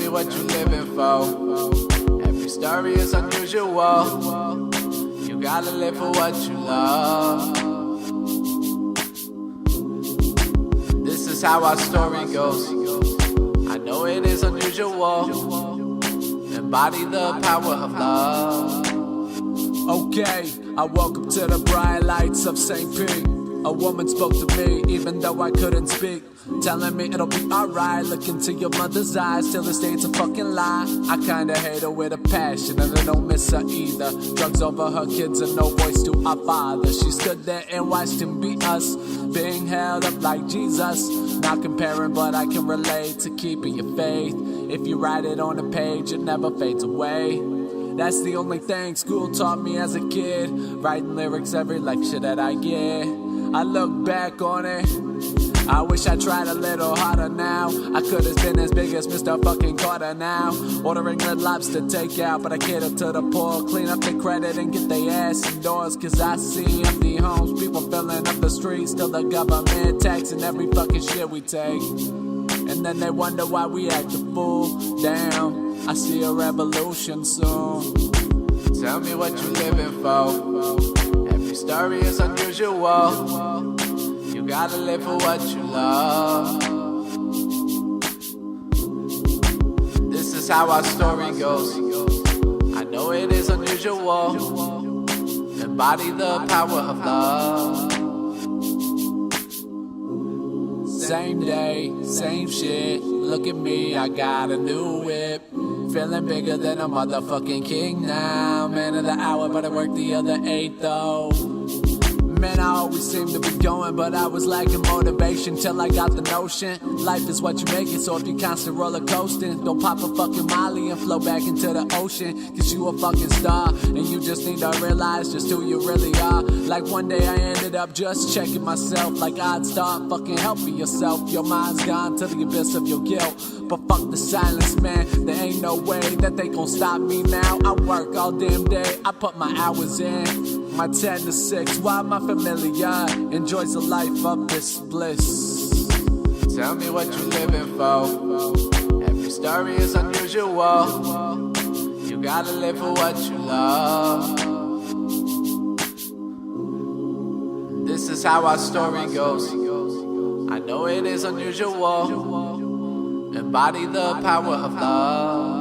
me what you living for. Every story is unusual. You gotta live for what you love. This is how our story goes. I know it is unusual. Embody the power of love. Okay, I woke up to the bright lights of St. Pete. A woman spoke to me, even though I couldn't speak, telling me it'll be alright. Look into your mother's eyes, till the state's a fucking lie. I kinda hate her with a passion, and I don't miss her either. Drugs over her kids and no voice to our father. She stood there and watched him beat us, being held up like Jesus. Not comparing, but I can relate to keeping your faith. If you write it on a page, it never fades away. That's the only thing school taught me as a kid, writing lyrics every lecture that I get. I look back on it, I wish I tried a little harder now. I could've been as big as Mr. fucking Carter now. Ordering Red Lobster takeout, but I cater to the poor. Clean up the credit and get their ass indoors. Cause I see empty homes, people filling up the streets. Still the government taxing every fucking shit we take. And then they wonder why we act a fool. Damn, I see a revolution soon. Tell me what you living for. Every story is unusual. You gotta live for what you love. This is how our story goes. I know it is unusual. Embody the power of love. Same day, same shit. Look at me, I got a new whip. Feeling bigger than a motherfucking king now. Man of the hour, but I work the other 8 though. Man, I always seem to be going, but I was lacking motivation till I got the notion. Life is what you make it, so if you constant roller coasting, don't pop a fucking molly and flow back into the ocean. Cause you a fucking star, and you just need to realize just who you really are. Like one day I ended up just checking myself, like I'd start fucking helping yourself. Your mind's gone to the abyss of your guilt, but fuck the silence, man. There ain't no way that they gon' stop me now. I work all damn day, I put my hours in. My 10 to 6, while my familiar enjoys the life of this bliss. Tell me what you living for. Every story is unusual. You gotta live for what you love. This is how our story goes. I know it is unusual. Embody the power of love.